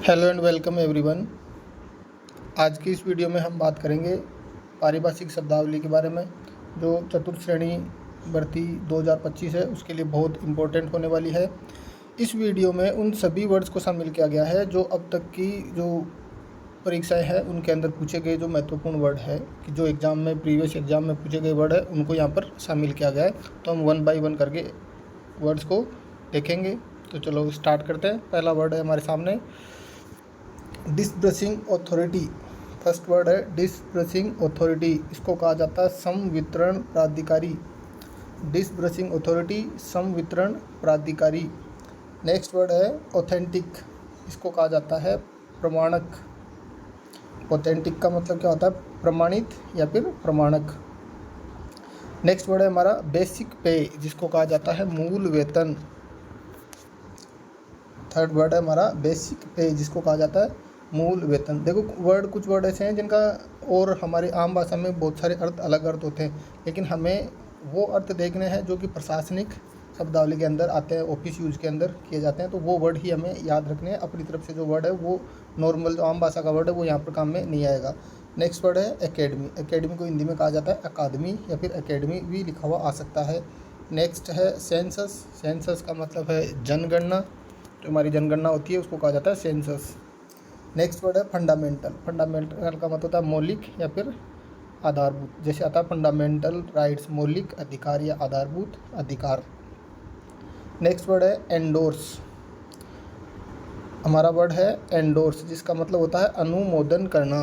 Hello and welcome everyone. आज की इस वीडियो में हम बात करेंगे पारिभाषिक शब्दावली के बारे में, जो चतुर्थ श्रेणी भर्ती 2025 है उसके लिए बहुत इम्पोर्टेंट होने वाली है। इस वीडियो में उन सभी वर्ड्स को शामिल किया गया है जो अब तक की जो परीक्षाएं हैं उनके अंदर पूछे गए जो महत्वपूर्ण वर्ड है, कि जो एग्ज़ाम में प्रीवियस एग्ज़ाम में पूछे गए वर्ड है उनको यहाँ पर शामिल किया गया है। तो हम 1 बाय 1 करके वर्ड्स को देखेंगे। तो चलो स्टार्ट करते हैं। पहला वर्ड है हमारे सामने डिसब्रशिंग अथॉरिटी। फर्स्ट वर्ड है डिसब्रशिंग अथॉरिटी। इसको कहा जाता है संवितरण प्राधिकारी। डिसब्रशिंग अथॉरिटी संवितरण प्राधिकारी। नेक्स्ट वर्ड है ऑथेंटिक। इसको कहा जाता है प्रमाणक। ऑथेंटिक का मतलब क्या होता है? प्रमाणित या फिर प्रमाणक। नेक्स्ट वर्ड है हमारा बेसिक पे, जिसको कहा जाता है मूल वेतन। थर्ड वर्ड है हमारा बेसिक पे, जिसको कहा जाता है मूल वेतन। देखो कुछ वर्ड ऐसे हैं जिनका और हमारे आम भाषा में बहुत सारे अर्थ अलग अर्थ होते हैं, लेकिन हमें वो अर्थ देखने हैं जो कि प्रशासनिक शब्दावली के अंदर आते हैं, ऑफिस यूज के अंदर किए जाते हैं। तो वो वर्ड ही हमें याद रखने हैं। अपनी तरफ से जो वर्ड है वो नॉर्मल जो आम भाषा का वर्ड है वो यहाँ पर काम में नहीं आएगा। नेक्स्ट वर्ड है एकेडमी। एकेडमी को हिंदी में कहा जाता है अकादमी या फिर एकेडमी भी लिखा हुआ आ सकता है। नेक्स्ट है सेंसस। सेंसस का मतलब है जनगणना। जो हमारी जनगणना होती है उसको कहा जाता है सेंसस। नेक्स्ट वर्ड है फंडामेंटल। फंडामेंटल का मतलब होता है मौलिक या फिर आधारभूत। जैसे आता है फंडामेंटल राइट्स, मौलिक अधिकार या आधारभूत अधिकार। नेक्स्ट वर्ड है एंडोर्स। हमारा वर्ड है एंडोर्स, जिसका मतलब होता है अनुमोदन करना।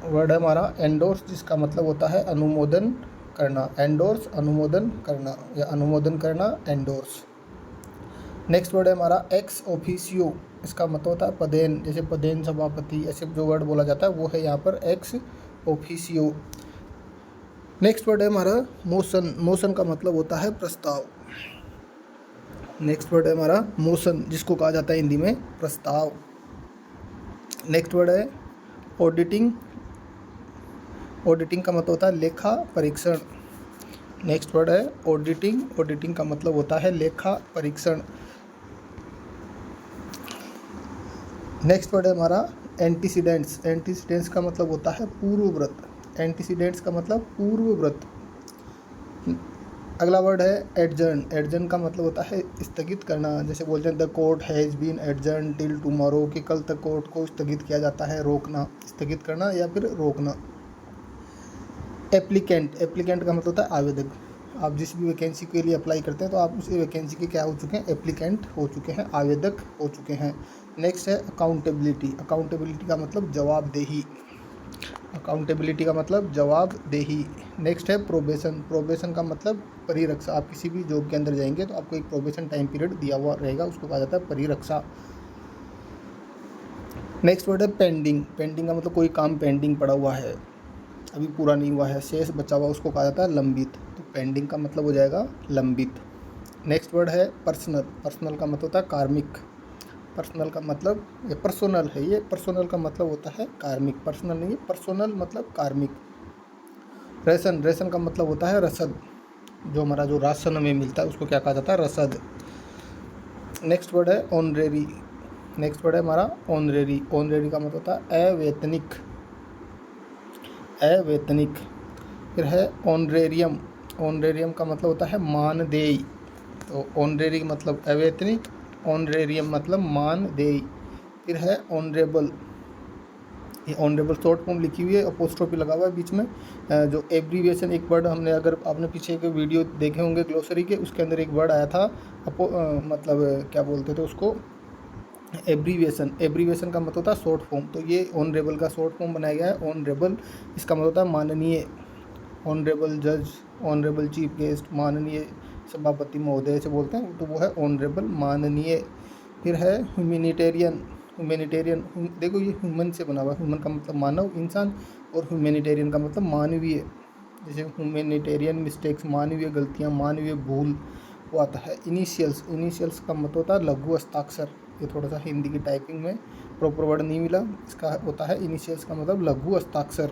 वर्ड है हमारा एंडोर्स, जिसका मतलब होता है अनुमोदन करना। एंडोर्स अनुमोदन करना या अनुमोदन करना, एंडोर्स। नेक्स्ट वर्ड है हमारा एक्स ऑफिसियो। इसका मतलब होता है पदेन। जैसे पदेन सभापति, ऐसे जो वर्ड बोला जाता है वो है यहाँ पर एक्स ऑफिसियो। नेक्स्ट वर्ड है हमारा मोशन। मोशन का मतलब होता है प्रस्ताव। नेक्स्ट वर्ड है हमारा मोशन, जिसको कहा जाता है हिंदी में प्रस्ताव। नेक्स्ट वर्ड है ऑडिटिंग। ऑडिटिंग का मतलब होता है लेखा परीक्षण। नेक्स्ट वर्ड है ऑडिटिंग। ऑडिटिंग का मतलब होता है लेखा परीक्षण। नेक्स्ट वर्ड है हमारा एंटीसीडेंट्स। एंटीसीडेंट्स का मतलब होता है पूर्वव्रत। एंटीसीडेंट्स का मतलब पूर्वव्रत। अगला वर्ड है एडजर्न। एडजर्न का मतलब होता है स्थगित करना। जैसे बोलते हैं the court has been adjourn till tomorrow, कि कल तक कोर्ट को स्थगित किया जाता है, रोकना, स्थगित करना या फिर रोकना। एप्लीकेंट। एप्लीकेंट का मतलब होता है आवेदक। आप जिस भी वैकेंसी के लिए अप्लाई करते हैं तो आप उस वैकेंसी के क्या हो चुके हैं? एप्लीकेंट हो चुके हैं, आवेदक हो चुके हैं। नेक्स्ट है अकाउंटेबिलिटी। अकाउंटेबिलिटी का मतलब जवाबदेही। अकाउंटेबिलिटी का मतलब जवाबदेही। नेक्स्ट है प्रोबेशन। प्रोबेशन का मतलब परिरक्षा। आप किसी भी जॉब के अंदर जाएंगे तो आपको एक प्रोबेशन टाइम पीरियड दिया हुआ रहेगा, उसको कहा जाता है परिरक्षा। नेक्स्ट वर्ड है पेंडिंग। पेंडिंग का मतलब कोई काम पेंडिंग पड़ा हुआ है, अभी पूरा नहीं हुआ है, शेष बचा हुआ, उसको कहा जाता है लंबित। तो पेंडिंग का मतलब हो जाएगा लंबित। नेक्स्ट वर्ड है पर्सनल। पर्सनल का मतलब होता है कार्मिक। पर्सनल का मतलब ये पर्सोनल है, ये पर्सोनल का मतलब होता है कार्मिक। पर्सनल नहीं है, पर्सोनल मतलब कार्मिक। रेशन। रेशन का मतलब होता है रसद। जो हमारा जो राशन हमें मिलता है उसको क्या कहा जाता है? रसद। नेक्स्ट वर्ड है ऑनरेरी। नेक्स्ट वर्ड है हमारा ऑनरेरी। ऑनरेरी का मतलब होता है अवैतनिक। अवैतनिक। फिर है ऑनरेरियम। ऑनरेरियम का मतलब होता है मानदेय। तो ऑनरेरी मतलब अवैतनिक, ऑनरेरियम मतलब मानदेय। फिर है ऑनरेबल। ये ऑनरेबल शॉर्ट फॉर्म लिखी हुई है, अपोस्ट्रोफी लगा हुआ है बीच में। जो एब्रीविएशन एक वर्ड हमने, अगर आपने पीछे के वीडियो देखे होंगे ग्लोसरी के, उसके अंदर एक वर्ड आया था मतलब क्या बोलते थे उसको? एब्रीविएशन। एब्रीविएशन का मतलब होता है शॉर्ट फॉर्म। तो ये ऑनरेबल का शॉर्ट फॉर्म बनाया गया है, ऑनरेबल। इसका मतलब होता है माननीय। ऑनरेबल जज, ऑनरेबल चीफ गेस्ट, माननीय सभापति महोदय से बोलते हैं, तो वो है ऑनरेबल, माननीय। फिर है ह्यूमैनिटेरियन। ह्यूमैनिटेरियन देखो ये ह्यूमन से बना हुआ है। ह्यूमन का मतलब मानव, इंसान, और ह्यूमैनिटेरियन का मतलब मानवीय। जैसे ह्यूमैनिटेरियन मिस्टेक्स, मानवीय गलतियाँ, मानवीय भूल, वो आता है। इनिशियल्स। इनिशियल्स का मतलब होता है लघु हस्ताक्षर। ये थोड़ा सा हिंदी की टाइपिंग में प्रॉपर वर्ड नहीं मिला, इसका होता है इनिशियल्स का मतलब लघु हस्ताक्षर।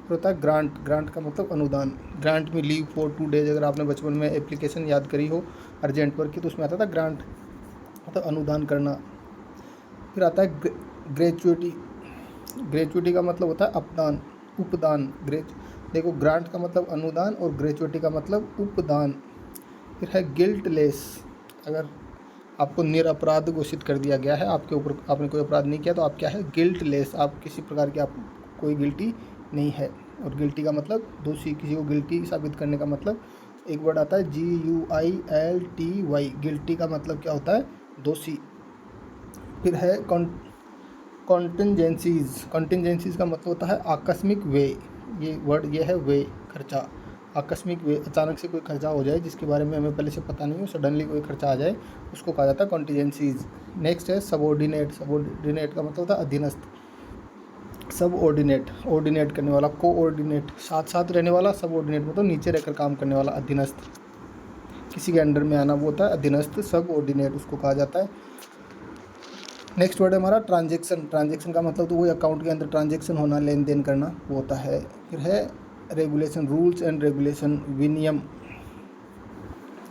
फिर होता है ग्रांट। ग्रांट का मतलब अनुदान। ग्रांट में लीव फॉर 2 डेज, अगर आपने बचपन में एप्लीकेशन याद करी हो अर्जेंट वर्क की, तो उसमें आता था ग्रांट, मतलब अनुदान करना। फिर आता है ग्रेचुइटी। ग्रेचुइटी का मतलब होता है अपदान, उपदान। देखो, ग्रांट का मतलब अनुदान और ग्रेचुइटी का मतलब उपदान। फिर है गिल्टलेस। अगर आपको निरपराध घोषित कर दिया गया है, आपके ऊपर आपने कोई अपराध नहीं किया, तो आप क्या है, गिल्टलेस। आप किसी प्रकार की, आप कोई गिल्टी नहीं है। और गिल्टी का मतलब दोषी, किसी को गिल्टी साबित करने का मतलब एक वर्ड आता है GUILTY। गिल्टी का मतलब क्या होता है, दोषी। फिर है कॉन्टिंजेंसीज। कॉन्टिंजेंसीज का मतलब होता है आकस्मिक व्यय। ये वर्ड ये है व्यय, खर्चा, आकस्मिक व्यय। अचानक से कोई खर्चा हो जाए जिसके बारे में हमें पहले से पता नहीं हो, सडनली कोई खर्चा आ जाए, उसको कहा जाता है कॉन्टिजेंसीज। नेक्स्ट है सबऑर्डिनेट। सबऑर्डिनेट का मतलब होता है अधीनस्थ। सबऑर्डिनेट, ऑर्डिनेट करने वाला, कोऑर्डिनेट साथ साथ रहने वाला, सबऑर्डिनेट मतलब नीचे रहकर काम करने वाला, अधीनस्थ, किसी के अंडर में आना, वो होता है अधीनस्थ, सबऑर्डिनेट उसको कहा जाता है। नेक्स्ट वर्ड है हमारा ट्रांजेक्शन। ट्रांजेक्शन का मतलब तो वही अकाउंट के अंदर ट्रांजेक्शन होना, लेन देन करना, वो होता है। फिर है रेगुलेशन, रूल्स एंड रेगुलेशन, विनियम।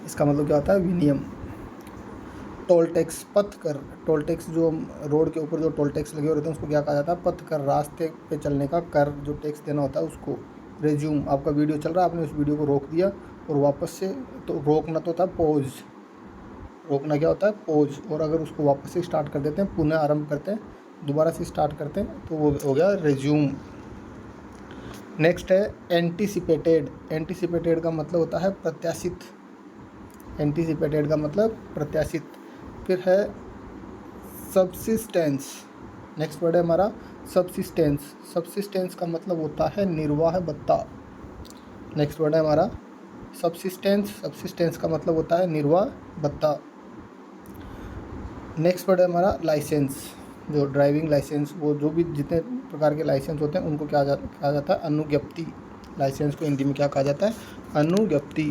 इसका मतलब क्या होता है, विनियम। टोल टैक्स, पथ कर। टोल टैक्स, जो रोड के ऊपर जो टोल टैक्स लगे होते हैं उसको क्या कहा जाता है, पथ कर। रास्ते पे चलने का कर, जो टैक्स देना होता है उसको। रेज्यूम, आपका वीडियो चल रहा है, आपने उस वीडियो को रोक दिया और वापस से, तो रोकना तो होता है पॉज। रोकना क्या होता है, पॉज। और अगर उसको वापस से स्टार्ट कर देते हैं, पुनः आरंभ करते हैं, दोबारा से स्टार्ट करते हैं, तो वो हो गया रेज्यूम। नेक्स्ट है एंटीसिपेटेड। एंटीसिपेटेड का मतलब होता है प्रत्याशित। एंटीसिपेटेड का मतलब प्रत्याशित। फिर है सब्सिस्टेंस। नेक्स्ट वर्ड है हमारा सब्सिस्टेंस। सब्सिस्टेंस का मतलब होता है निर्वाह भत्ता। नेक्स्ट वर्ड है हमारा सब्सिस्टेंस। सब्सिस्टेंस का मतलब होता है निर्वाह भत्ता। नेक्स्ट वर्ड है हमारा लाइसेंस। जो ड्राइविंग लाइसेंस, वो जो भी जितने प्रकार के लाइसेंस होते हैं उनको कहा जाता है अनुज्ञप्ति। लाइसेंस को हिंदी में क्या कहा जाता है, अनुज्ञप्ति।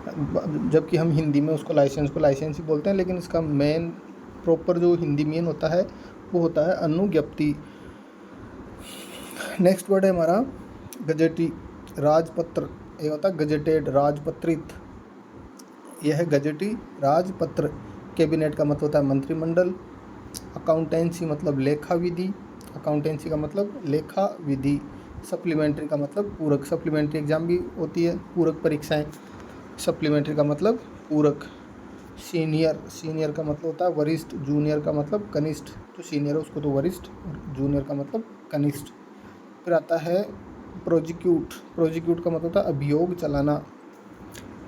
जबकि हम हिंदी में उसको लाइसेंस को लाइसेंस ही बोलते हैं, लेकिन इसका मेन प्रॉपर जो हिंदी मीन होता है वो होता है अनुज्ञप्ति। नेक्स्ट वर्ड है हमारा गजेटी, राजपत्र। ये होता है गजेटेड, राजपत्रित। यह है गजेटी, राजपत्र। कैबिनेट का मतलब होता है मंत्रिमंडल। अकाउंटेंसी मतलब लेखा विधि। अकाउंटेंसी का मतलब लेखा विधि। सप्लीमेंट्री का मतलब पूरक। सप्लीमेंट्री एग्जाम भी होती है, पूरक परीक्षाएं। सप्लीमेंट्री का मतलब पूरक। सीनियर, सीनियर का मतलब होता है वरिष्ठ। जूनियर का मतलब कनिष्ठ, तो सीनियर है उसको तो वरिष्ठ, और जूनियर का मतलब कनिष्ठ। फिर आता है प्रोजिक्यूट। प्रोजिक्यूट का मतलब होता है अभियोग चलाना।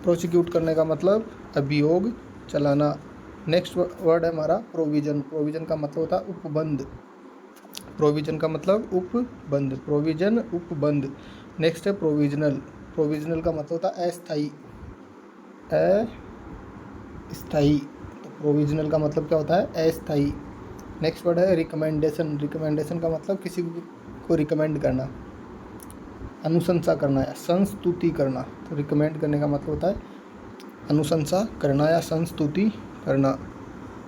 प्रोसिक्यूट करने का मतलब अभियोग चलाना। नेक्स्ट वर्ड है हमारा प्रोविजन। प्रोविजन का मतलब होता है उपबंध। प्रोविजन का मतलब उपबंध, प्रोविजन उपबंध। नेक्स्ट है प्रोविजनल। प्रोविजनल का मतलब होता है अस्थायी, अस्थायी। तो प्रोविजनल का मतलब क्या होता है, अस्थायी। नेक्स्ट वर्ड है रिकमेंडेशन। रिकमेंडेशन का मतलब किसी को रिकमेंड करना, अनुशंसा करना या संस्तुति करना। तो रिकमेंड करने का मतलब होता है अनुशंसा करना या संस्तुति करना।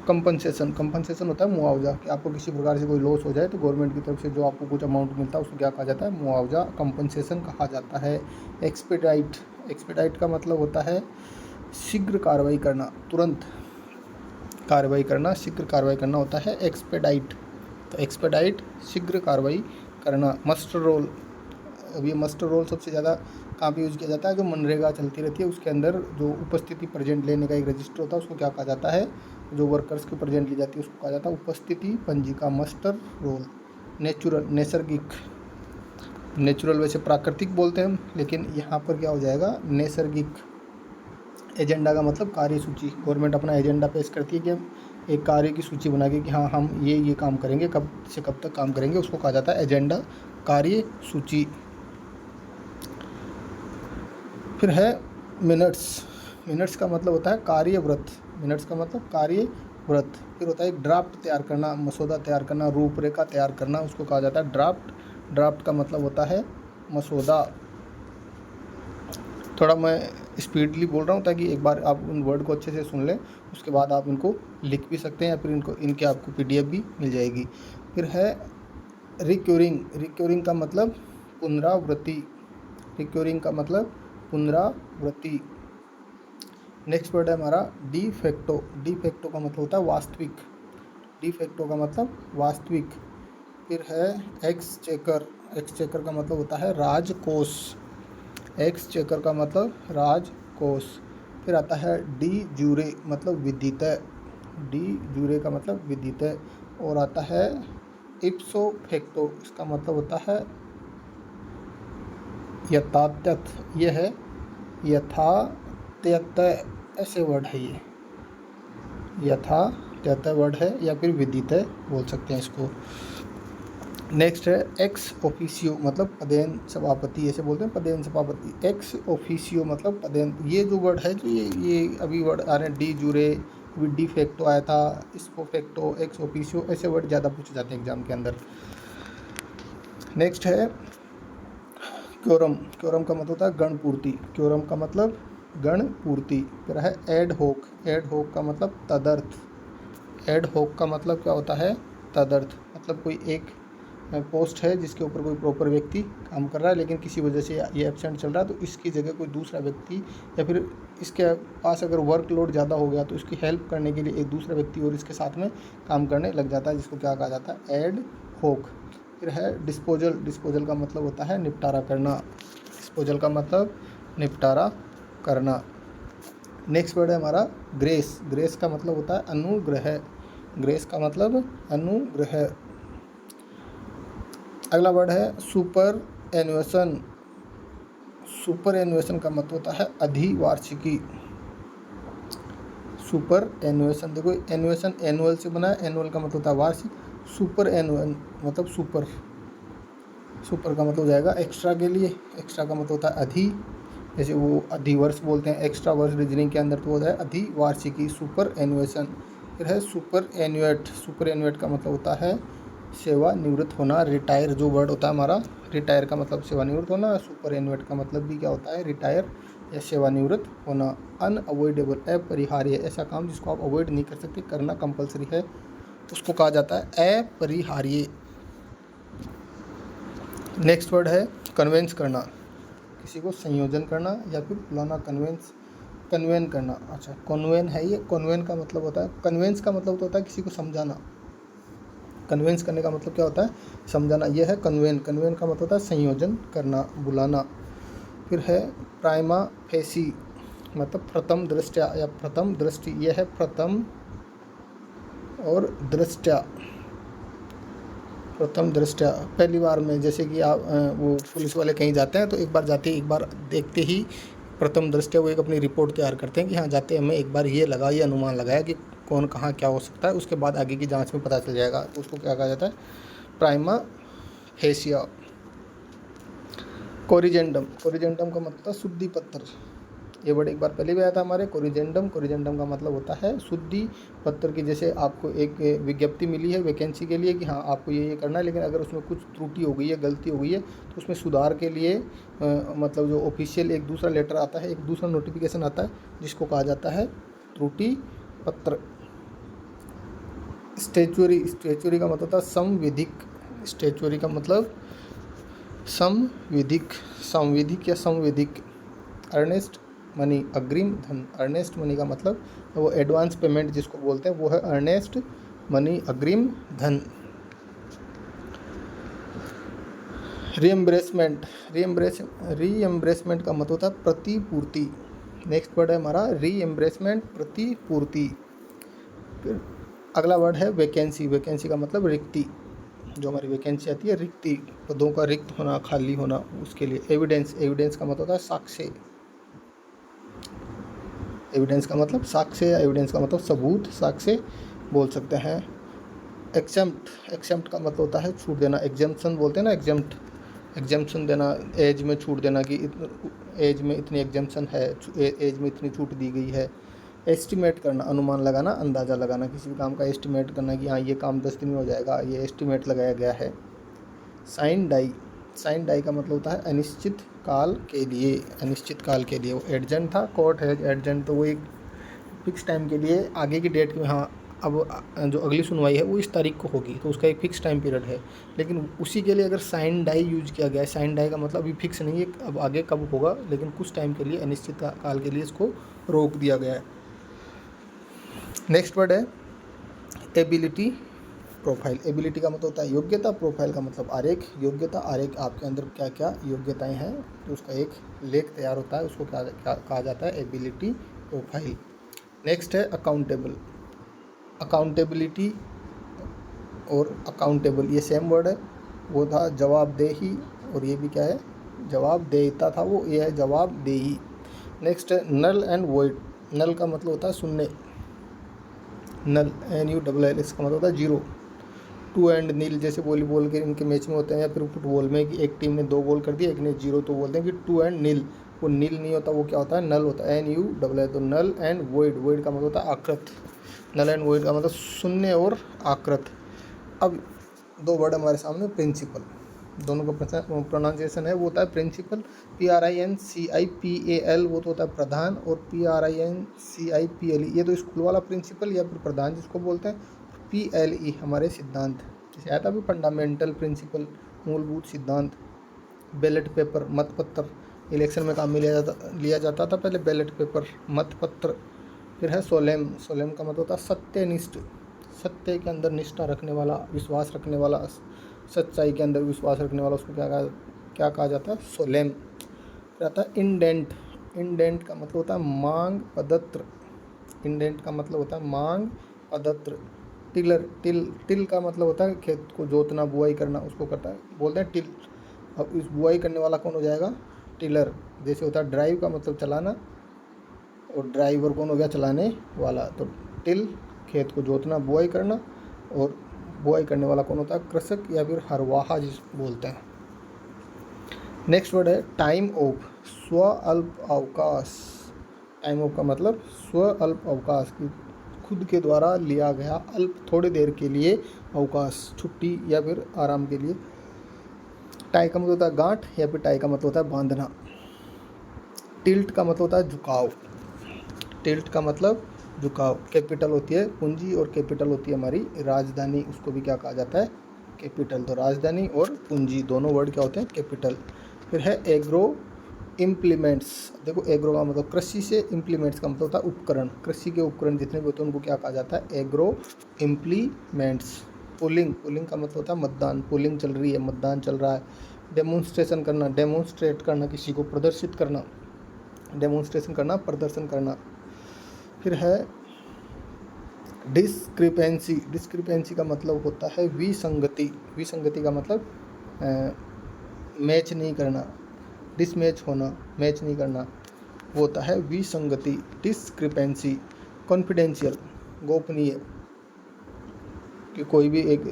कंपनसेशन, कंपनसेशन होता है मुआवजा, कि आपको किसी प्रकार से कोई लॉस हो जाए तो गवर्नमेंट की तरफ से जो आपको कुछ अमाउंट मिलता है उसको क्या कहा जाता है, मुआवजा, कंपनसेशन कहा जाता है। एक्सपेडाइट। एक्सपेडाइट का मतलब होता है शीघ्र कार्रवाई करना, तुरंत कार्रवाई करना, शीघ्र कार्रवाई करना होता है एक्सपेडाइट। तो एक्सपेडाइट शीघ्र कार्रवाई करना। Muster roll. अब ये मस्टर रोल सबसे ज़्यादा कहाँ पे यूज़ किया जाता है, जो मनरेगा चलती रहती है उसके अंदर जो उपस्थिति प्रेजेंट लेने का एक रजिस्टर होता है उसको क्या कहा जाता है, जो वर्कर्स की प्रेजेंट ली जाती है उसको कहा जाता है उपस्थिति पंजिका, मस्टर रोल। नेचुरल, नैसर्गिक। नेचुरल वैसे प्राकृतिक बोलते हैं हम, लेकिन यहाँ पर क्या हो जाएगा, नैसर्गिक। एजेंडा का मतलब कार्यसूची। गवर्नमेंट अपना एजेंडा पेश करती है कि हम एक कार्य की सूची बना के कि हाँ हम ये काम करेंगे, कब से कब तक काम करेंगे, उसको कहा जाता है एजेंडा, कार्य सूची। फिर है मिनट्स। मिनट्स का मतलब होता है कार्यव्रत। मिनट्स का मतलब कार्यव्रत। फिर होता है ड्राफ्ट तैयार करना, मसौदा तैयार करना, रूपरेखा तैयार करना, उसको कहा जाता है ड्राफ्ट। ड्राफ्ट का मतलब होता है मसौदा। थोड़ा मैं स्पीडली बोल रहा हूँ ताकि एक बार आप उन वर्ड को अच्छे से सुन लें, उसके बाद आप इनको लिख भी सकते हैं या फिर इनके आपको PDF भी मिल जाएगी। फिर है रिक्योरिंग। रिक्योरिंग का मतलब पुनरावृत्ति। रिक्योरिंग का मतलब पुनरावृत्ति। नेक्स्ट वर्ड है हमारा डी फैक्टो। डी फैक्टो का मतलब होता है वास्तविक। डिफेक्टो का मतलब वास्तविक। फिर है एक्सचेकर, एक्सचेकर का मतलब होता है राजकोष, एक्सचेकर का मतलब राजकोष। फिर आता है डी जूरे मतलब विदितः, डी जूरे का मतलब विदितः। और आता है इप्सो फैक्टो, इसका मतलब होता है यथातथ, ये है यथातथ, ऐसे वर्ड है ये, यथातथ वर्ड है या फिर विदितः बोल सकते हैं इसको। नेक्स्ट है एक्स ऑफिशियो मतलब पदेन सभापति, ऐसे बोलते हैं पदेन सभापति। एक्स ऑफिशियो मतलब पदेन, ये जो वर्ड है जो ये अभी वर्ड आ रहे हैं डी जूरे, डी फैक्टो आया था, इसको फैक्टो, एक्स ऑफिशियो, ऐसे वर्ड ज़्यादा पूछे जाते हैं एग्जाम के अंदर। नेक्स्ट है क्योरम, क्योरम का मतलब होता है गण पूर्ति, क्योरम का मतलब गण पूर्ति। फिर है एड होक, एड होक का मतलब तदर्थ, एड होक का मतलब क्या होता है तदर्थ, मतलब कोई एक पोस्ट है जिसके ऊपर कोई प्रॉपर व्यक्ति काम कर रहा है लेकिन किसी वजह से ये एब्सेंट चल रहा है, तो इसकी जगह कोई दूसरा व्यक्ति या फिर इसके पास अगर वर्कलोड ज़्यादा हो गया तो इसकी हेल्प करने के लिए एक दूसरा व्यक्ति और इसके साथ में काम करने लग जाता है, जिसको क्या कहा जाता है एड होक। फिर है डिस्पोजल, डिस्पोजल का मतलब होता है निपटारा करना, डिस्पोजल का मतलब निपटारा करना। नेक्स्ट वर्ड है हमारा ग्रेस, ग्रेस का मतलब होता है अनुग्रह, ग्रेस का मतलब अनुग्रह। अगला वर्ड है सुपर एन्युएशन, सुपर एन्युएशन का मतलब होता है अधिवार्षिकी, सुपर एन्युएशन। देखो एन्युएशन एनुअल से बना है, एनुअल का मतलब होता है वार्षिक, सुपर एनुअल मतलब सुपर, सुपर का मतलब हो जाएगा एक्स्ट्रा के लिए, एक्स्ट्रा का मतलब होता है अधि, जैसे वो अधिवर्ष बोलते हैं एक्स्ट्रा वर्ष रीजनिंग के अंदर, तो होता है अधिवार्षिकी, सुपर एन्युएशन। फिर है सुपर एन्युएट, सुपर एन्युएट का मतलब होता है सेवानिवृत्त होना, रिटायर जो वर्ड होता है हमारा, रिटायर का मतलब सेवानिवृत्त होना, सुपर एन्युएट का मतलब भी क्या होता है रिटायर या सेवानिवृत्त होना। अनअवॉइडेबल अपरिहार्य, ऐसा काम जिसको आप अवॉइड नहीं कर सकते, करना कंपलसरी है, उसको कहा जाता है अपरिहार्य। नेक्स्ट वर्ड है कन्वेंस करना, किसी को संयोजन करना या फिर बुलाना, कन्वेंस, कन्वेन करना। अच्छा कन्वेन है ये, कन्वेन का मतलब होता है, कन्वेंस का मतलब होता है किसी को समझाना, कन्वेंस करने का मतलब क्या होता है समझाना, यह है कन्वेन, कन्वेन का मतलब होता है संयोजन करना, बुलाना। फिर है प्राइमा फेसी मतलब प्रथम दृष्टया या प्रथम दृष्टि, यह है प्रथम और दृष्टया, प्रथम दृष्टया पहली बार में, जैसे कि आप वो पुलिस वाले कहीं जाते हैं तो एक बार जाते ही, एक बार देखते ही प्रथम दृष्टया वो एक अपनी रिपोर्ट तैयार करते हैं कि हाँ जाते हमें एक बार ये लगा, ये अनुमान लगाया कि कौन कहाँ क्या हो सकता है, उसके बाद आगे की जांच में पता चल जाएगा, तो उसको क्या कहा जाता है प्राइमा फेसिया। कोरिजेंडम, कोरिजेंडम का मतलब है शुद्धि पत्र, ये वर्ड एक बार पहले भी आया था हमारे, कोरिजेंडम, कोरिजेंडम का मतलब होता है शुद्धि पत्र की, जैसे आपको एक विज्ञप्ति मिली है वैकेंसी के लिए कि हाँ आपको ये करना है, लेकिन अगर उसमें कुछ त्रुटि हो गई है, गलती हो गई है, तो उसमें सुधार के लिए मतलब जो ऑफिशियल एक दूसरा लेटर आता है, एक दूसरा नोटिफिकेशन आता है, जिसको कहा जाता है त्रुटि पत्र। स्टेचुरी, स्टेचुरी का मतलब होता है संविधिक, स्टेचुरी का मतलब संविधिक, संविधिक या संविधिक। अर्नेस्ट मनी अग्रिम धन, अर्नेस्ट मनी का मतलब वो एडवांस पेमेंट जिसको बोलते हैं वो है अर्नेस्ट मनी अग्रिम धन। रीएम्बर्समेंट, रीएम्बर्समेंट का मतलब होता है प्रतिपूर्ति। नेक्स्ट वर्ड है हमारा रीएम्बर्समेंट, प्रतिपूर्ति। फिर अगला वर्ड है वैकेंसी, वैकेंसी का मतलब रिक्ति, जो हमारी वैकेंसी आती है रिक्ति, पदों का रिक्त होना, खाली होना, उसके लिए। एविडेंस, एविडेंस का मतलब होता है साक्ष्य, एविडेंस का मतलब साक्ष्य या एविडेंस का मतलब सबूत, साक्ष्य बोल सकते हैं। एग्जम्प्ट, एग्जम्प्ट का मतलब होता है छूट देना, एग्जम्पशन बोलते हैं ना, एग्जम्प्ट, एग्जम्पशन देना, एज में छूट देना कि एज में इतनी एग्जम्पशन है, एज में इतनी छूट दी गई है। एस्टिमेट करना, अनुमान लगाना, अंदाज़ा लगाना, किसी भी काम का एस्टिमेट करना कि हाँ ये काम 10 दिन में हो जाएगा, ये एस्टिमेट लगाया गया है। साइन डाई, साइन डाई का मतलब होता है अनिश्चित काल के लिए, अनिश्चित काल के लिए। वो एडजेंट था, कोर्ट है एडजेंट, तो वो एक फिक्स टाइम के लिए आगे की डेट में, हाँ अब जो अगली सुनवाई है वो इस तारीख को होगी, तो उसका एक फिक्स टाइम पीरियड है, लेकिन उसी के लिए अगर साइन डाई यूज किया गया है, साइन डाई का मतलब अभी फिक्स नहीं है अब आगे कब होगा, लेकिन कुछ टाइम के लिए अनिश्चित काल के लिए इसको रोक दिया गया है। नेक्स्ट वर्ड है एबिलिटी प्रोफाइल। एबिलिटी का मतलब होता है योग्यता, प्रोफाइल का मतलब आरेख। योग्यता आरेख, आपके अंदर क्या क्या योग्यताएं हैं तो उसका एक लेख तैयार होता है, उसको क्या कहा जाता है, एबिलिटी प्रोफाइल। नेक्स्ट है अकाउंटेबल। अकाउंटेबिलिटी और अकाउंटेबल ये सेम वर्ड है, वो था जवाबदेही और ये भी क्या है, जवाबदेहिता था वो, ये है जवाबदेही। नेक्स्ट है नल एंड वॉइड। नल का मतलब होता है शून्य, नल NULL, इसका मतलब होता है जीरो। टू एंड नील जैसे वॉलीबॉल के इनके मैच में होते हैं, या फिर फुटबॉल में कि एक टीम ने 2 गोल कर दिए, एक ने 0, तो बोलते हैं कि टू एंड नील। वो नील नहीं होता, वो क्या होता है, नल होता है, NULL। तो नल एंड वॉइड, वॉइड का मतलब होता है आकृत। नल एंड वॉइड का मतलब शून्य और आकृत। अब 2 वर्ड हमारे सामने, प्रिंसिपल, दोनों का प्रोनाउंसिएशन है वो होता है प्रिंसिपल। PRINCIPAL वो तो होता है प्रधान, और PRINCIPLE ये तो स्कूल वाला प्रिंसिपल या फिर प्रधान जिसको बोलते हैं। PLE हमारे सिद्धांत, जैसे आया था अभी फंडामेंटल प्रिंसिपल, मूलभूत सिद्धांत। बैलेट पेपर, मतपत्र, इलेक्शन में काम में लिया जाता था पहले बैलेट पेपर, मतपत्र। फिर है सोलेम। सोलेम का मतलब होता है सत्यनिष्ठ, सत्य के अंदर निष्ठा रखने वाला, विश्वास रखने वाला, सच्चाई के अंदर विश्वास रखने वाला, उसको क्या कहा जाता है, सोलेम। फिर आता है इंडेंट। इंडेंट का मतलब होता है मांग पदत्र। इंडेंट का मतलब होता है मांग पदत्र। टिलर, टिल का मतलब होता है खेत को जोतना, बुआई करना, उसको करता है, बोलते हैं टिल। अब इस बुआई करने वाला कौन हो जाएगा, टिलर। जैसे होता है ड्राइव का मतलब चलाना, और ड्राइवर कौन हो गया, चलाने वाला। तो टिल खेत को जोतना, बुआई करना, और बुआई करने वाला कौन होता है, कृषक या फिर हरवाहा जिस बोलते हैं। नेक्स्ट वर्ड है टाइम ऑफ, स्व अल्प अवकाश। टाइम ऑफ का मतलब स्व अल्प अवकाश, की खुद के द्वारा लिया गया अल्प, थोड़ी देर के लिए अवकाश, छुट्टी या फिर आराम के लिए। टाई का मतलब होता है गांठ, या फिर टाई का मतलब होता है बांधना। टिल्ट का मतलब होता है झुकाव। टिल्ट का मतलब झुकाव। कैपिटल होती है पूंजी, और कैपिटल होती है हमारी राजधानी, उसको भी क्या कहा जाता है, कैपिटल। तो राजधानी और पूंजी दोनों वर्ड क्या होते हैं, कैपिटल। फिर है एग्रो इम्प्लीमेंट्स। देखो एग्रो का मतलब कृषि से, इम्प्लीमेंट्स का मतलब होता है उपकरण। कृषि के उपकरण जितने भी होते हैं उनको क्या कहा जाता है, एग्रो इम्प्लीमेंट्स। पोलिंग, पोलिंग का मतलब होता है मतदान, पोलिंग चल रही है, मतदान चल रहा है। डेमोन्स्ट्रेशन करना, डेमोन्स्ट्रेट करना, किसी को प्रदर्शित करना, डेमोन्स्ट्रेशन करना, प्रदर्शन करना। फिर है डिस्क्रिपेंसी। डिस्क्रिपेंसी का मतलब होता है विसंगति। विसंगति का मतलब मैच नहीं करना, डिसमैच होना, मैच नहीं करना, वो होता है विसंगति, डिस्क्रिपेंसी। कॉन्फिडेंशियल, गोपनीय, कि कोई भी एक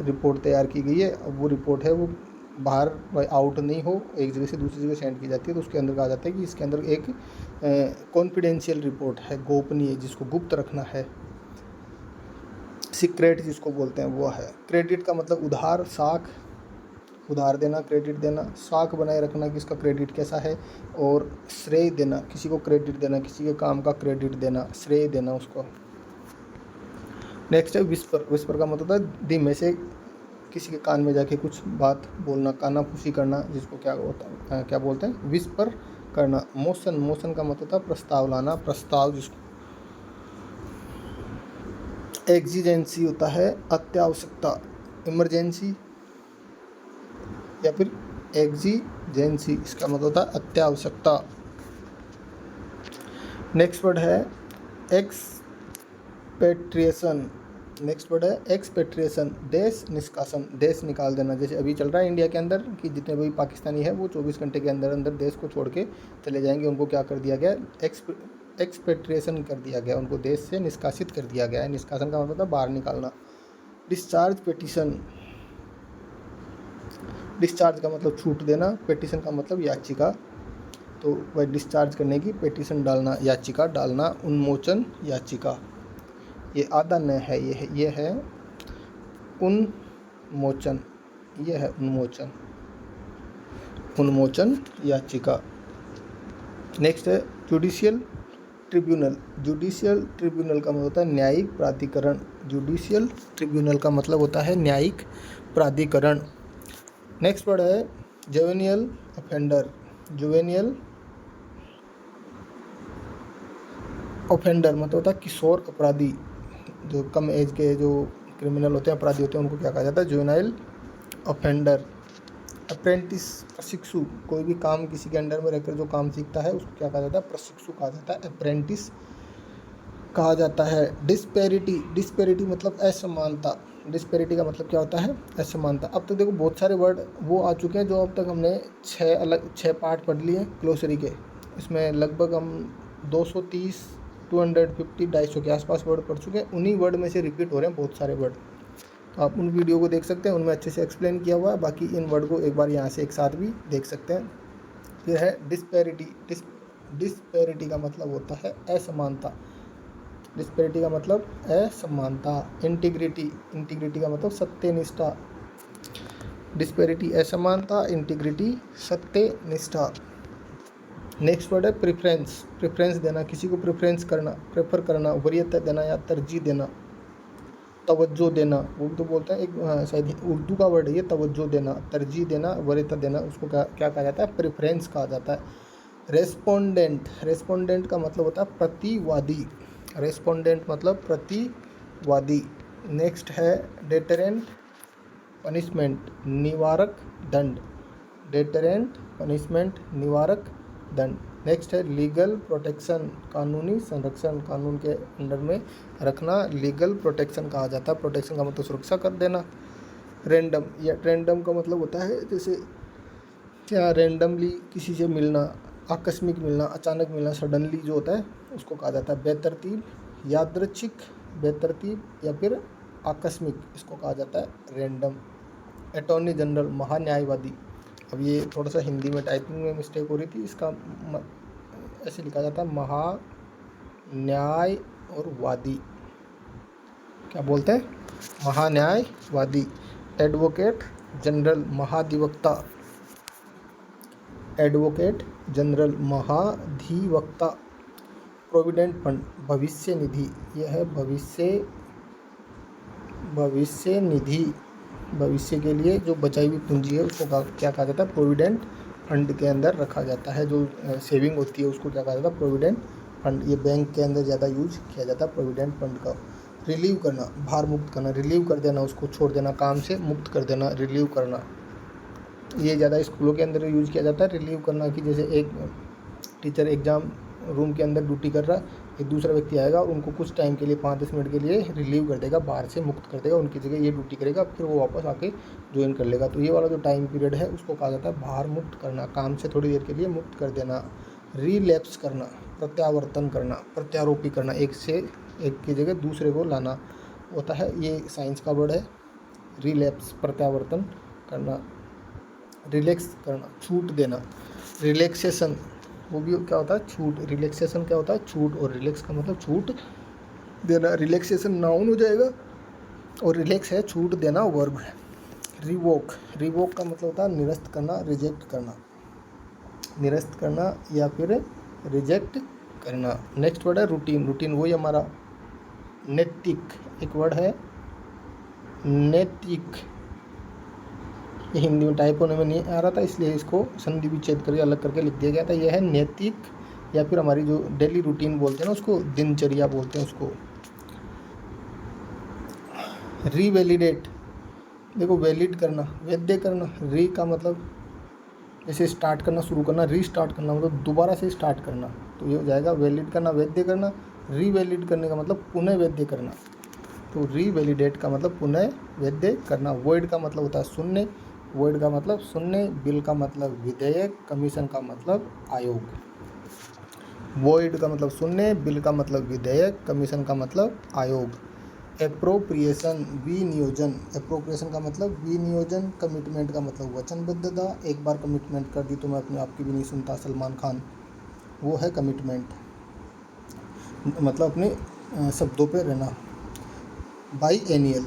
रिपोर्ट तैयार की गई है, अब वो रिपोर्ट है वो बाहर आउट नहीं हो, एक जगह से दूसरी जगह सेंड की जाती है, तो उसके अंदर कहा जाता है कि इसके अंदर एक कॉन्फिडेंशियल रिपोर्ट है, गोपनीय, जिसको गुप्त रखना है। सीक्रेट जिसको बोलते हैं वो है। क्रेडिट का मतलब उधार, साख, उधार देना, क्रेडिट देना। साख बनाए रखना कि इसका क्रेडिट कैसा है, और श्रेय देना, किसी को क्रेडिट देना, किसी के काम का क्रेडिट देना, श्रेय देना उसको। नेक्स्ट है विस्पर। विस्पर का मतलब होता है धीमे से किसी के कान में जाके कुछ बात बोलना, कानाफूसी करना, जिसको क्या होता है, क्या बोलते हैं, विस्पर करना। मोशन, मोशन का मतलब होता है प्रस्ताव लाना, प्रस्ताव जिसको। एक्जिजेंसी होता है अत्यावश्यकता, इमरजेंसी या फिर एक्जिजेंसी, इसका मतलब होता है अत्यावश्यकता। नेक्स्ट वर्ड है एक्सपेट्रिएशन। नेक्स्ट वर्ड है एक्सपेट्रिएशन, देश निष्कासन, देश निकाल देना। जैसे अभी चल रहा है इंडिया के अंदर कि जितने भी पाकिस्तानी है वो 24 घंटे के अंदर अंदर देश को छोड़ के चले जाएंगे, उनको क्या कर दिया गया, एक्सपेट्रिएशन कर दिया गया, उनको देश से निष्कासित कर दिया गया है। निष्कासन का मतलब बाहर निकालना। डिस्चार्ज पिटीशन, डिस्चार्ज का मतलब छूट देना, पिटीशन का मतलब याचिका, तो वह डिस्चार्ज करने की पिटीशन डालना, याचिका डालना। उन्मोचन, याचिका, ये आधा न है, ये है उन्मोचन, ये है उन्मोचन, उन्मोचन याचिका। नेक्स्ट है जुडिशियल ट्रिब्यूनल। जुडिशियल ट्रिब्यूनल का मतलब होता है न्यायिक प्राधिकरण। जुडिशियल ट्रिब्यूनल का मतलब होता है न्यायिक प्राधिकरण। नेक्स्ट वर्ड है जुवेनियल ऑफेंडर। जुवेनियल ऑफेंडर मतलब होता है किशोर अपराधी, जो कम एज के जो क्रिमिनल होते हैं, अपराधी होते हैं, उनको क्या कहा जाता है? Juvenile offender. अप्रेंटिस प्रशिक्षु, कोई भी काम किसी के अंडर में रहकर जो काम सीखता है उसको क्या कहा जाता है? प्रशिक्षु कहा जाता है, अप्रेंटिस कहा जाता है। डिस्पैरिटी, डिस्पैरिटी मतलब असमानता। डिस्पैरिटी का मतलब क्या होता है? असमानता। अब तो देखो बहुत सारे वर्ड वो आ चुके हैं जो अब तक हमने 6 पार्ट पढ़ लिए ग्लोसरी के। इसमें लगभग हम 230, 250, 250 के आसपास वर्ड पढ़ चुके हैं। उन्हीं वर्ड में से रिपीट हो रहे हैं बहुत सारे वर्ड। तो आप उन वीडियो को देख सकते हैं, उनमें अच्छे से एक्सप्लेन किया हुआ है। बाकी इन वर्ड को एक बार यहाँ से एक साथ भी देख सकते हैं। फिर है डिस्पैरिटी। डिस्पैरिटी का मतलब होता है असमानता। डिस्पैरिटी का मतलब असमानता। इंटीग्रिटी, इंटीग्रिटी का मतलब सत्यनिष्ठा। डिस्पैरिटी असमानता, इंटीग्रिटी सत्यनिष्ठा। नेक्स्ट वर्ड है प्रेफरेंस। प्रेफरेंस देना, किसी को प्रेफरेंस करना, प्रेफर करना, वरीयता देना या तरजीह देना, तवज्जो देना। वो भी तो बोलते हैं एक शायद उर्दू का वर्ड है ये, तवज्जो देना, तरजीह देना, वरीयता देना, उसको क्या कहा जाता है? प्रेफरेंस कहा जाता है। रेस्पोंडेंट, रेस्पोंडेंट का मतलब होता है प्रतिवादी। रेस्पोंडेंट मतलब प्रतिवादी। नेक्स्ट है डेटरेंट पनिशमेंट, निवारक दंड। डेटरेंट पनिशमेंट, निवारक दंड। नेक्स्ट है लीगल प्रोटेक्शन, कानूनी संरक्षण, कानून के अंडर में रखना लीगल प्रोटेक्शन कहा जाता है। प्रोटेक्शन का मतलब सुरक्षा कर देना। रैंडम, या रैंडम का मतलब होता है जैसे क्या रैंडमली किसी से मिलना, आकस्मिक मिलना, अचानक मिलना, सडनली जो होता है उसको कहा जाता है। बेतरतीब, यादृच्छिक, बेतरतीब या फिर आकस्मिक, इसको कहा जाता है रैंडम। Attorney general, महान्यायवादी। अब ये थोड़ा सा हिंदी में टाइपिंग में मिस्टेक हो रही थी, इसका ऐसे लिखा जाता है महान्याय और वादी। क्या बोलते हैं? महान्यायवादी। एडवोकेट जनरल, महाधिवक्ता। एडवोकेट जनरल, महाधिवक्ता। प्रोविडेंट फंड, भविष्य निधि। यह है भविष्य निधि। भविष्य के लिए जो बचाई हुई पूंजी है उसको क्या कहा जाता है? प्रोविडेंट फंड के अंदर रखा जाता है। जो सेविंग होती है उसको क्या कहा जाता है? Provident fund. ये बैंक के अंदर ज़्यादा यूज किया जाता है प्रोविडेंट फंड का। रिलीव करना, भार मुक्त करना, रिलीव कर देना, उसको छोड़ देना, काम से मुक्त कर देना, रिलीव करना। ये ज़्यादा स्कूलों के अंदर यूज किया जाता है रिलीव करना, कि जैसे एक टीचर एग्ज़ाम रूम के अंदर ड्यूटी कर रहा है, एक दूसरा व्यक्ति आएगा और उनको कुछ टाइम के लिए 5-10 मिनट के लिए रिलीव कर देगा, बाहर से मुक्त कर देगा, उनकी जगह ये ड्यूटी करेगा, फिर वो वापस आके ज्वाइन कर लेगा। तो ये वाला जो टाइम पीरियड है उसको कहा जाता है बाहर मुक्त करना, काम से थोड़ी देर के लिए मुक्त कर देना। रिलैप्स करना, प्रत्यावर्तन करना, प्रत्यारोपी करना, एक से एक की जगह दूसरे को लाना होता है। ये साइंस का वर्ड है रिलैप्स, प्रत्यावर्तन करना। रिलैक्स करना, छूट देना। रिलैक्सेशन, वो भी क्या होता है? छूट। रिलैक्सेशन क्या होता है? छूट। और रिलैक्स का मतलब छूट देना। रिलैक्सेशन नाउन हो जाएगा और रिलैक्स है छूट देना वर्ब है। रिवोक, रिवोक का मतलब होता है निरस्त करना, रिजेक्ट करना, निरस्त करना या फिर रिजेक्ट करना। नेक्स्ट वर्ड है रूटीन। रूटीन वही हमारा नैतिक, एक वर्ड है नैतिक। ये हिंदी में टाइप होने में नहीं आ रहा था, इसलिए इसको संधि विच्छेद करके अलग करके लिख दिया गया था। यह है नैतिक, या फिर हमारी जो डेली रूटीन बोलते हैं ना उसको दिनचर्या बोलते हैं उसको। रीवैलिडेट, देखो वैलिड करना, वैध करना। री का मतलब जैसे स्टार्ट करना, शुरू करना, रीस्टार्ट करना मतलब दोबारा से स्टार्ट करना, तो ये हो जाएगा वैलिड करना, वैध करना। रीवैलिड करने का मतलब पुनः वैध करना, तो रीवैलिडेट का मतलब पुनः वैध करना। वॉइड का मतलब होता है शून्य, वॉइड का मतलब शून्य। बिल का मतलब विधेयक, कमीशन का मतलब आयोग। वॉइड का मतलब शून्य, बिल का मतलब विधेयक, कमीशन का मतलब आयोग। एप्रोप्रिएशन, विनियोजन। एप्रोप्रिएशन का मतलब विनियोजन। कमिटमेंट का मतलब वचनबद्धता। एक बार कमिटमेंट कर दी तो मैं अपने आप की भी नहीं सुनता, सलमान खान, वो है कमिटमेंट, मतलब अपने शब्दों पे रहना। बाई एनियल,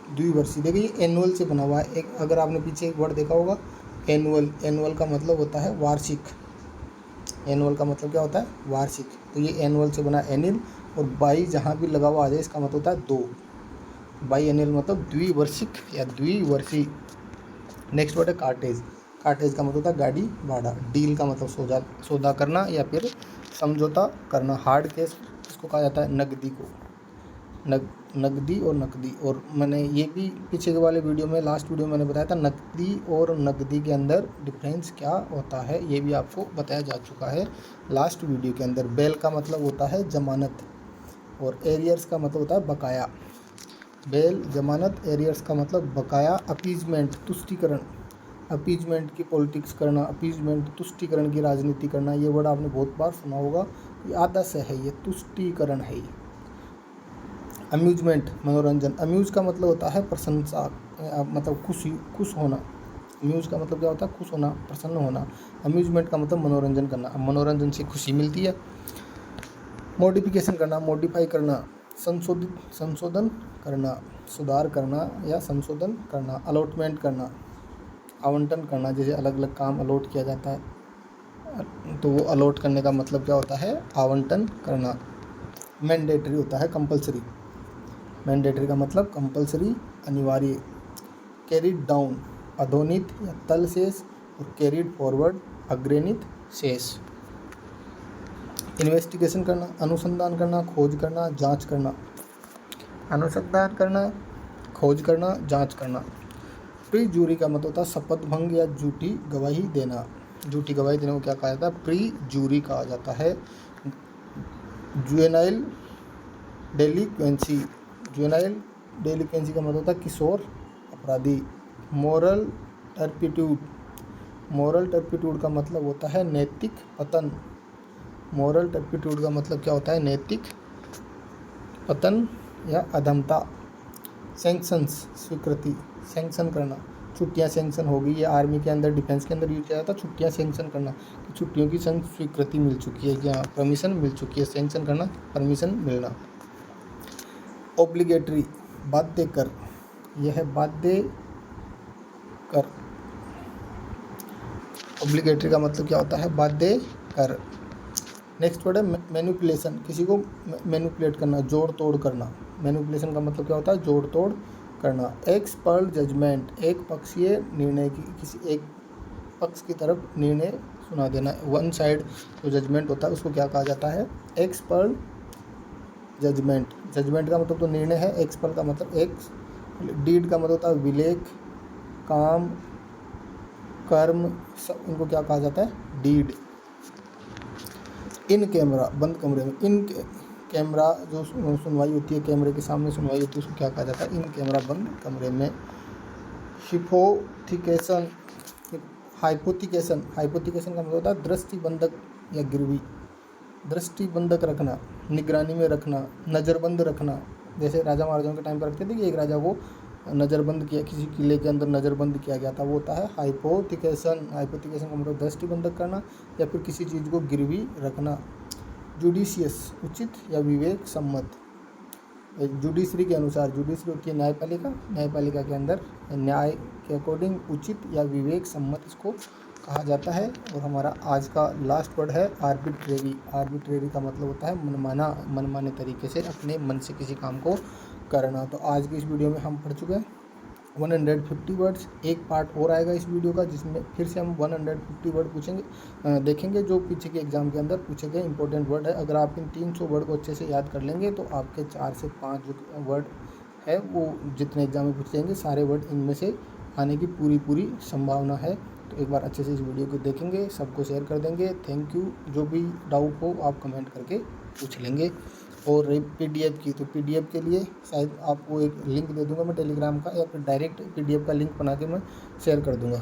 द्विवर्षीय। देखिए ये एनुअल से बना हुआ है। एक अगर आपने पीछे एक वर्ड देखा होगा एनुअल, एनुअल का मतलब होता है वार्षिक। एनुअल का मतलब क्या होता है? वार्षिक। तो ये एनुअल से बना एनिल, और बाई जहाँ भी लगा हुआ आ जाए इसका मतलब होता है 2। बाई एनियल मतलब द्विवर्षिक या द्विवर्षीय। नेक्स्ट वर्ड है कार्टेज। कार्टेज का मतलब होता है गाड़ी भाड़ा। डील का मतलब सौदा करना या फिर समझौता करना। हार्ड कैश इसको कहा जाता है नकदी को। नकदी और नकदी। और मैंने ये भी पीछे के वाले वीडियो में, लास्ट वीडियो में मैंने बताया था नकदी और नकदी के अंदर डिफरेंस क्या होता है, ये भी आपको बताया जा चुका है लास्ट वीडियो के अंदर। बेल का मतलब होता है जमानत और एरियर्स का मतलब होता है बकाया। बेल जमानत, एरियर्स का मतलब बकाया। अपीजमेंट तुष्टिकरण, अपीजमेंट की पॉलिटिक्स करना, अपीजमेंट तुष्टिकरण की राजनीति करना, ये वर्ड आपने बहुत बार सुना होगा। ये आदर्श है, ये तुष्टिकरण है। अम्यूजमेंट मनोरंजन, अम्यूज का मतलब होता है प्रशंसा, मतलब खुश होना। अम्यूज का मतलब क्या होता है? खुश होना, प्रसन्न होना। अम्यूजमेंट का मतलब मनोरंजन करना, मनोरंजन से खुशी मिलती है। मॉडिफिकेशन करना, मॉडिफाई करना, संशोधन करना, सुधार करना या संशोधन करना। अलॉटमेंट करना, आवंटन करना, जैसे अलग अलग काम अलॉट किया जाता है तो वो अलॉट करने का मतलब क्या होता है? आवंटन करना। मैंडेटरी होता है कंपलसरी, मैंडेटरी का मतलब कंपलसरी, अनिवार्य। कैरिड डाउन, अधोनीत या तल शेष, और कैरिड फॉरवर्ड, अग्रनीत शेष। इन्वेस्टिगेशन करना, अनुसंधान करना, खोज करना, जांच करना। अनुसंधान करना, खोज करना, जांच करना। प्री जूरी का मतलब होता है शपथ भंग या झूठी गवाही देना। झूठी गवाही देने को क्या कहा जाता है? प्री जूरी कहा जाता है। जुवेनाइल डेलिक्वेंसी, जुवेनाइल डेलिक्वेंसी का मतलब होता है किशोर अपराधी। मोरल टर्पिट्यूड, मोरल टर्पिट्यूड का मतलब होता है नैतिक पतन। मोरल टर्पिट्यूड का मतलब क्या होता है? नैतिक पतन या अधमता। सैंक्शंस, स्वीकृति, सैंक्शन करना, छुट्टियां सैंक्शन होगी। ये आर्मी के अंदर, डिफेंस के अंदर यूज किया जाता है, छुट्टियां सैंक्शन करना, कि छुट्टियों की स्वीकृति मिल चुकी है या परमिशन मिल चुकी है। सैंक्शन करना, परमिशन मिलना। ऑब्लिगेटरी, बाध्य कर, यह है बाध्य कर। ऑब्लिगेटरी का मतलब क्या होता है? बाध्य कर। नेक्स्ट वर्ड है मैनिपुलेशन, किसी को मैनिपुलेट करना, जोड़ तोड़ करना। मैनिपुलेशन का मतलब क्या होता है? जोड़ तोड़ करना। एक्सपर्ट जजमेंट, एक पक्षीय निर्णय की, किसी एक पक्ष की तरफ निर्णय सुना देना। वन साइड जो जजमेंट होता है उसको क्या कहा जाता है? Expert judgement. जजमेंट का मतलब तो निर्णय है, एक्सपर्ट का मतलब एक्स। डीड का मतलब होता है विलेख, काम, कर्म, सब इनको क्या कहा जाता है? डीड। इन कैमरा, बंद कमरे में। इन कैमरा जो सुनवाई होती है, कैमरे के सामने सुनवाई होती है, उसको क्या कहा जाता है? इन कैमरा, बंद कमरे में। हिपोथिकेशन, हाइपोथिकेशन, हाइपोथिकेशन का मतलब होता है दृष्टि बंधक या गिरवी। दृष्टि बंधक रखना, निगरानी में रखना, नज़रबंद रखना। जैसे राजा महाराजाओं के टाइम पर रखते थे कि एक राजा को नज़रबंद किया, किसी किले के अंदर नज़रबंद किया गया था, वो होता है हाइपोथिकेशन। हाइपोथिकेशन का मतलब दृष्टि बंधक करना या फिर किसी चीज़ को गिरवी रखना। जुडिशियस, उचित या विवेक सम्मत। जुडिशरी के अनुसार, जुडिशरी होती है न्यायपालिका, न्यायपालिका के अंदर न्याय के अकॉर्डिंग उचित या विवेक सम्मत इसको कहा जाता है। और हमारा आज का लास्ट वर्ड है आर्बिट्रेरी। आर्बिट्रेरी का मतलब होता है मनमाना, मनमाने तरीके से अपने मन से किसी काम को करना। तो आज की इस वीडियो में हम पढ़ चुके हैं 150 वर्ड्स। एक पार्ट और आएगा इस वीडियो का जिसमें फिर से हम 150 वर्ड पूछेंगे, देखेंगे जो पीछे के एग्ज़ाम के अंदर पूछे गए इंपॉर्टेंट वर्ड है। अगर आप इन 300 वर्ड को अच्छे से याद कर लेंगे तो आपके 4 से 5 जो वर्ड है वो जितने एग्ज़ाम में पूछे जाएंगे सारे वर्ड इनमें से आने की पूरी संभावना है। तो एक बार अच्छे से इस वीडियो को देखेंगे, सबको शेयर कर देंगे। Thank you. जो भी डाउट हो आप कमेंट करके पूछ लेंगे। और पीडीएफ की, तो पीडीएफ के लिए शायद आपको एक लिंक दे दूंगा मैं टेलीग्राम का, या फिर डायरेक्ट पीडीएफ का लिंक बना के मैं शेयर कर दूंगा।